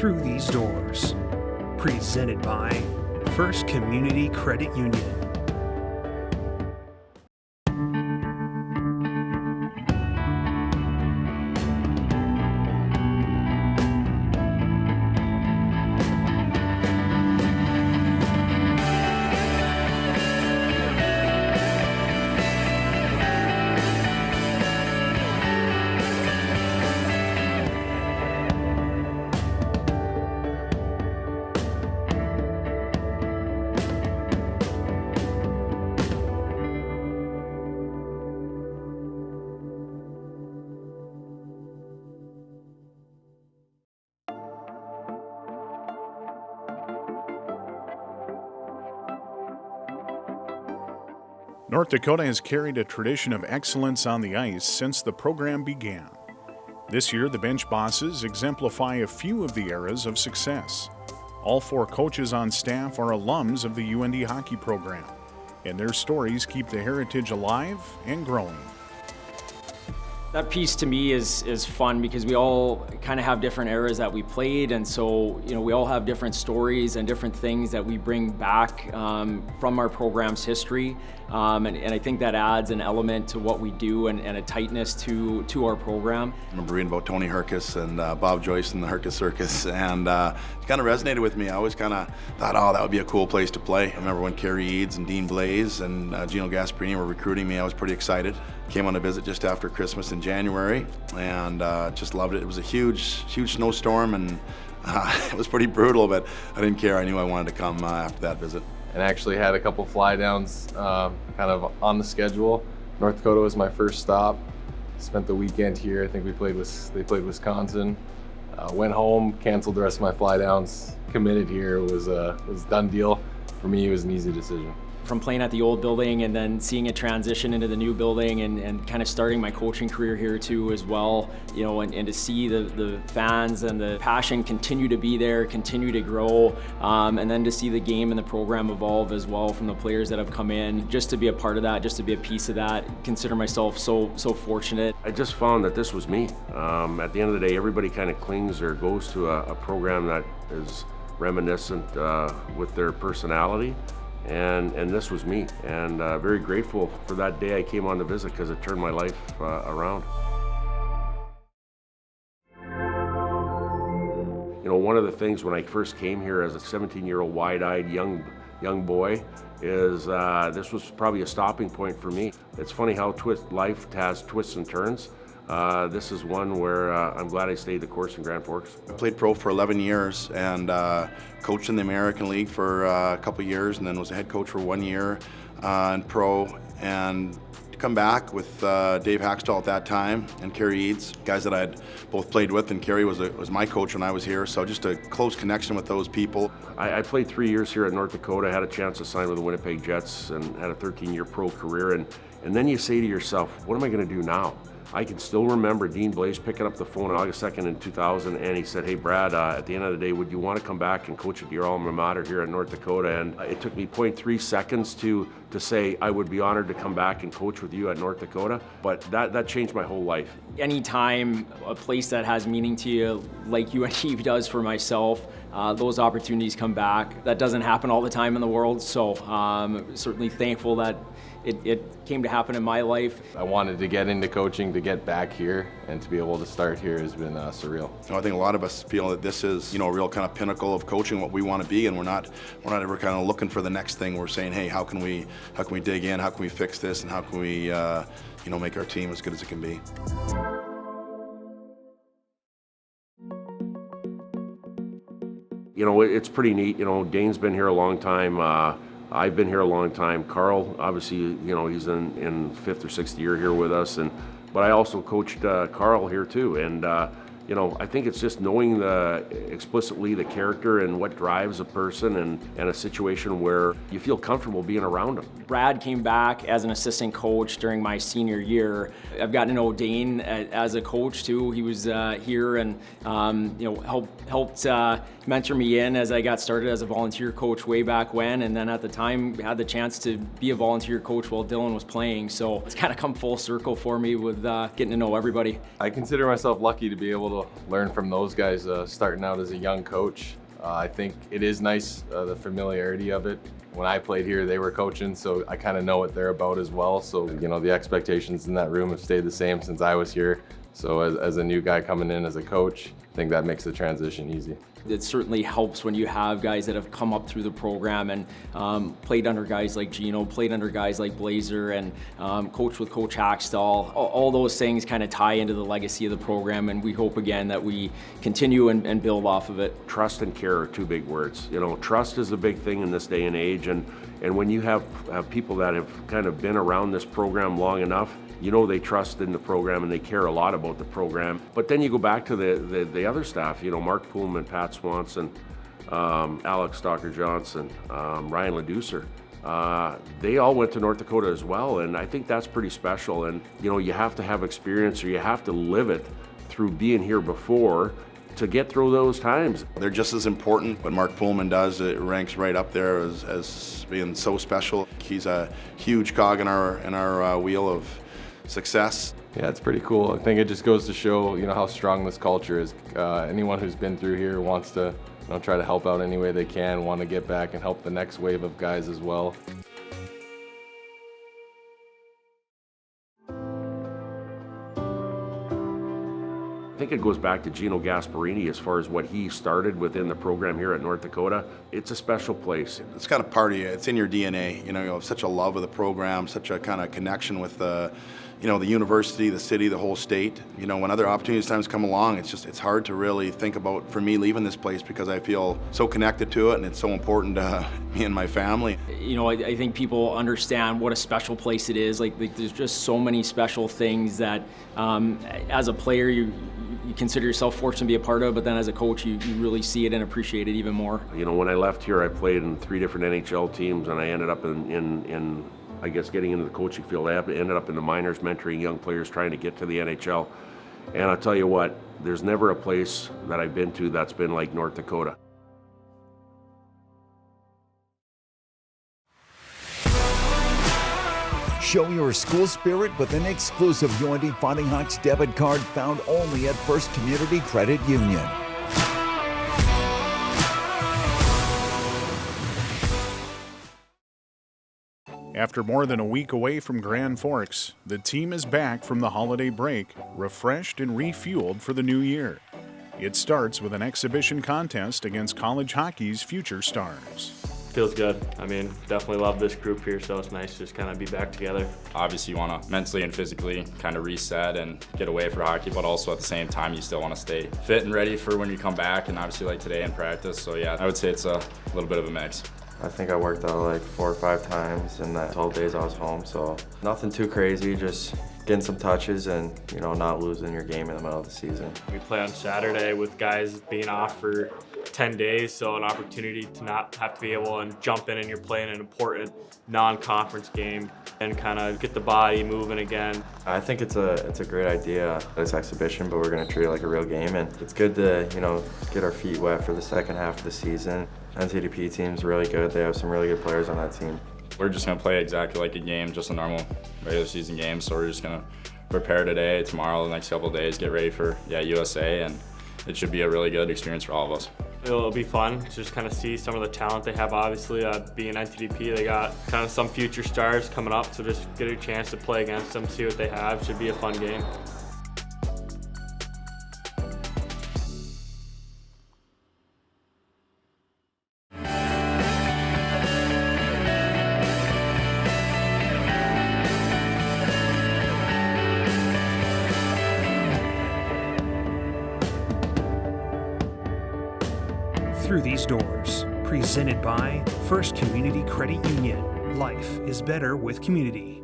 through these doors. Presented by First Community Credit Union. North Dakota has carried a tradition of excellence on the ice since the program began. This year, the bench bosses exemplify a few of the eras of success. All 4 coaches on staff are alums of the UND hockey program, and their stories keep the heritage alive and growing. That piece to me is fun because we all kind of have different eras that we played, and so we all have different stories and different things that we bring back from our program's history, and I think that adds an element to what we do and a tightness to our program. I remember reading about Tony Herkus and Bob Joyce and the Herkus Circus, and it kind of resonated with me. I always kind of thought, oh, that would be a cool place to play. I remember when Kerry Eads and Dean Blaze and Gino Gasparini were recruiting me, I was pretty excited. Came on a visit just after Christmas in January, and just loved it. It was a huge snowstorm, and it was pretty brutal, but I didn't care. I knew I wanted to come after that visit. And actually had a couple fly downs kind of on the schedule. North Dakota was my first stop. Spent the weekend here. I think they played Wisconsin. Went home, canceled the rest of my fly downs, committed here. It was a done deal. For me, it was an easy decision. From playing at the old building and then seeing it transition into the new building and kind of starting my coaching career here too as well, and to see the fans and the passion continue to be there, continue to grow, and then to see the game and the program evolve as well from the players that have come in, just to be a part of that, just to be a piece of that. Consider myself so fortunate. I just found that this was me. At the end of the day, everybody kind of clings or goes to a program that is reminiscent with their personality. And this was me, and very grateful for that day I came on the visit because it turned my life around. One of the things when I first came here as a 17-year-old wide-eyed young boy is this was probably a stopping point for me. It's funny how life has twists and turns. This is one where I'm glad I stayed the course in Grand Forks. I played pro for 11 years and coached in the American League for a couple years, and then was a head coach for 1 year in pro. And to come back with Dave Hackstall at that time and Kerry Eads, guys that I had both played with, and Kerry was my coach when I was here, so just a close connection with those people. I played 3 years here at North Dakota, had a chance to sign with the Winnipeg Jets, and had a 13-year pro career. And then you say to yourself, what am I going to do now? I can still remember Dean Blaze picking up the phone on August 2nd in 2000, and he said, hey Brad, at the end of the day, would you want to come back and coach at your alma mater here at North Dakota? And it took me 0.3 seconds to say I would be honored to come back and coach with you at North Dakota, but that changed my whole life. Anytime a place that has meaning to you, like UND does for myself, those opportunities come back. That doesn't happen all the time in the world, so certainly thankful that it came to happen in my life. I wanted to get into coaching, to get back here, and to be able to start here has been surreal. I think a lot of us feel that this is, a real kind of pinnacle of coaching, what we want to be, and we're not ever kind of looking for the next thing. We're saying, hey, how can we dig in? How can we fix this? And how can we, make our team as good as it can be? It's pretty neat. Dane's been here a long time. I've been here a long time. Karl, obviously, he's in 5th or 6th year here with us, but I also coached Karl here too. And I think it's just knowing explicitly the character and what drives a person, and a situation where you feel comfortable being around them. Brad came back as an assistant coach during my senior year. I've gotten to know Dane as a coach too. He was here and helped mentor me in as I got started as a volunteer coach way back when, and then at the time had the chance to be a volunteer coach while Dillon was playing. So it's kind of come full circle for me with getting to know everybody. I consider myself lucky to be able able to learn from those guys starting out as a young coach. I think it is nice, the familiarity of it. When I played here, they were coaching, so I kind of know what they're about as well. So, you know, the expectations in that room have stayed the same since I was here. So as a new guy coming in as a coach, I think that makes the transition easy. It certainly helps when you have guys that have come up through the program and played under guys like Gino, played under guys like Blazer, and coached with Coach Hackstall. All those things kind of tie into the legacy of the program, and we hope again that we continue and build off of it. Trust and care are two big words. You know, trust is a big thing in this day and age, and when you have people that have kind of been around this program long enough, you know they trust in the program and they care a lot about the program. But then you go back to the other staff, you know, Mark Poolman, Pat Swanson, Alex Stocker-Johnson, Ryan Leducer. They all went to North Dakota as well, and I think that's pretty special. And, you know, you have to have experience, or you have to live it through being here before to get through those times. They're just as important. What Mark Pullman does, it ranks right up there as being so special. He's a huge cog in our wheel of success. Yeah, it's pretty cool. I think it just goes to show, you know, how strong this culture is. Anyone who's been through here wants to, you know, try to help out any way they can, want to get back and help the next wave of guys as well. I think it goes back to Gino Gasparini as far as what he started within the program here at North Dakota. It's a special place. It's kind of part of you. It's in your DNA. You know, you have such a love of the program, such a kind of connection with the university, the city, the whole state. You know, when other opportunities times come along, it's hard to really think about, for me, leaving this place, because I feel so connected to it and it's so important to me and my family. You know, I think people understand what a special place it is. Like there's just so many special things that as a player you consider yourself fortunate to be a part of, but then as a coach you really see it and appreciate it even more. You know, when I left here, I played in 3 different NHL teams, and I ended up in I guess getting into the coaching field. I ended up in the minors, mentoring young players trying to get to the NHL. And I'll tell you what, there's never a place that I've been to that's been like North Dakota. Show your school spirit with an exclusive UND Fighting Hawks debit card found only at First Community Credit Union. After more than a week away from Grand Forks, the team is back from the holiday break, refreshed and refueled for the new year. It starts with an exhibition contest against college hockey's future stars. Feels good. I mean, definitely love this group here, so it's nice to just kind of be back together. Obviously, you want to mentally and physically kind of reset and get away for hockey, but also at the same time, you still want to stay fit and ready for when you come back, and obviously like today in practice. So yeah, I would say it's a little bit of a mix. I think I worked out like 4 or 5 times in that 12 days I was home, so nothing too crazy, just getting some touches and, you know, not losing your game in the middle of the season. We play on Saturday with guys being off for 10 days, so an opportunity to not have to be able to jump in and you're playing an important non-conference game and kind of get the body moving again. I think it's a great idea, this exhibition, but we're going to treat it like a real game, and it's good to, you know, get our feet wet for the second half of the season. NTDP team's really good. They have some really good players on that team. We're just going to play exactly like a game, just a normal regular season game. So we're just going to prepare today, tomorrow, the next couple of days, get ready for USA, and it should be a really good experience for all of us. It'll be fun to just kind of see some of the talent they have. Obviously, being NTDP, they got kind of some future stars coming up, so just get a chance to play against them, see what they have. Should be a fun game. Through these doors, presented by First Community Credit Union. Life is better with community.